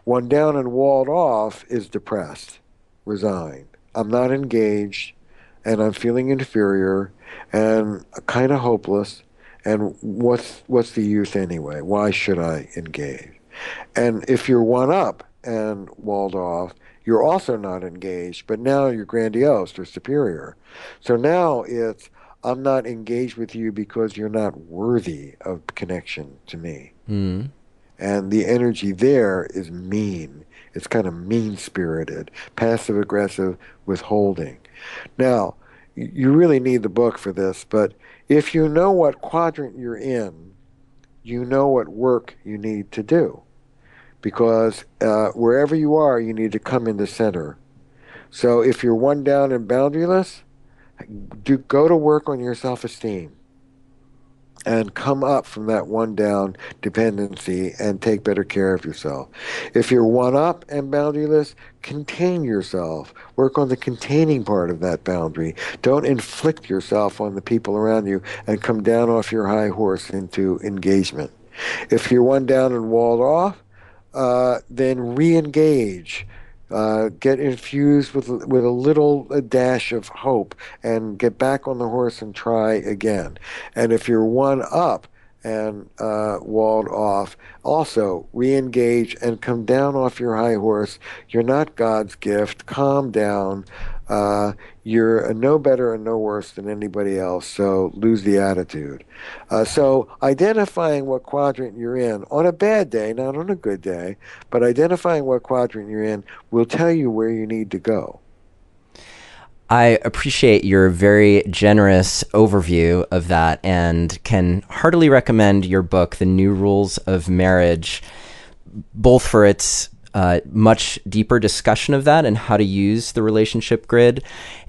One down and walled off is depressed, resigned. I'm not engaged, and I'm feeling inferior and kind of hopeless. And what's the use anyway? Why should I engage? And if you're one up and walled off, you're also not engaged, but now you're grandiose or superior. So now it's, I'm not engaged with you because you're not worthy of connection to me. Mm-hmm. And the energy there is mean. It's kind of mean-spirited, passive-aggressive, withholding. Now, you really need the book for this, but if you know what quadrant you're in, you know what work you need to do. Because wherever you are, you need to come into center. So if you're one down and boundaryless, go to work on your self-esteem and come up from that one down dependency and take better care of yourself. If you're one up and boundaryless, contain yourself. Work on the containing part of that boundary. Don't inflict yourself on the people around you and come down off your high horse into engagement. If you're one down and walled off, then re-engage. Get infused with a little dash of hope and get back on the horse and try again. And if you're one up and walled off. Also, re-engage and come down off your high horse. You're not God's gift. Calm down. You're no better and no worse than anybody else, so lose the attitude. So identifying what quadrant you're in on a bad day, not on a good day, but identifying what quadrant you're in will tell you where you need to go. I appreciate your very generous overview of that and can heartily recommend your book, The New Rules of Marriage, both for its much deeper discussion of that and how to use the relationship grid,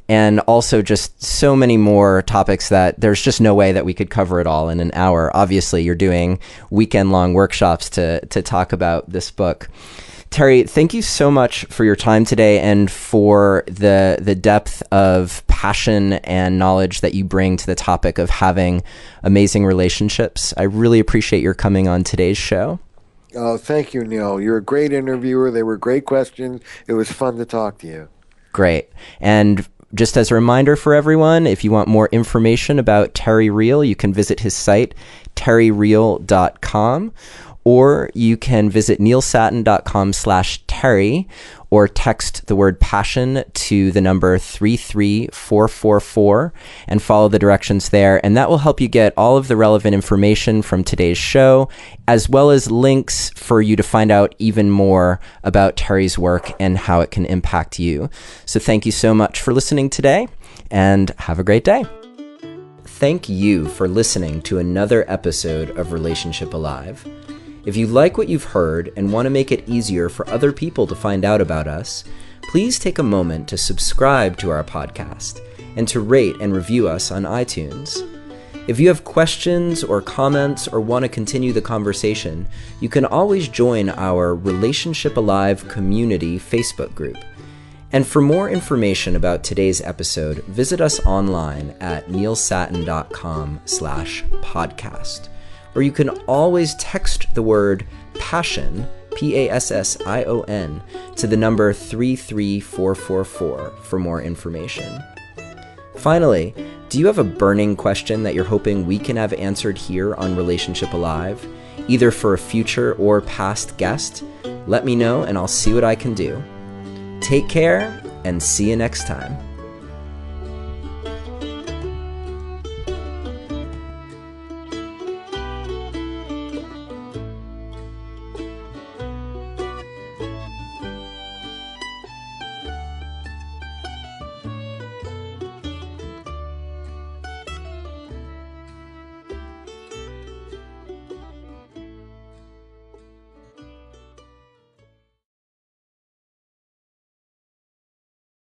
and also just so many more topics that there's just no way that we could cover it all in an hour. Obviously, you're doing weekend-long workshops to talk about this book. Terry, thank you so much for your time today and for the depth of passion and knowledge that you bring to the topic of having amazing relationships. I really appreciate your coming on today's show. Oh, thank you, Neil. You're a great interviewer. They were great questions. It was fun to talk to you. Great. And just as a reminder for everyone, if you want more information about Terry Real, you can visit his site, terryreal.com. Or you can visit neilsattin.com/Terry or text the word passion to the number 33444 and follow the directions there. And that will help you get all of the relevant information from today's show, as well as links for you to find out even more about Terry's work and how it can impact you. So thank you so much for listening today, and have a great day. Thank you for listening to another episode of Relationship Alive. If you like what you've heard and want to make it easier for other people to find out about us, please take a moment to subscribe to our podcast and to rate and review us on iTunes. If you have questions or comments or want to continue the conversation, you can always join our Relationship Alive community Facebook group. And for more information about today's episode, visit us online at neilsattin.com/podcast. Or you can always text the word passion, PASSION, to the number 33444 for more information. Finally, do you have a burning question that you're hoping we can have answered here on Relationship Alive, either for a future or past guest? Let me know and I'll see what I can do. Take care and see you next time.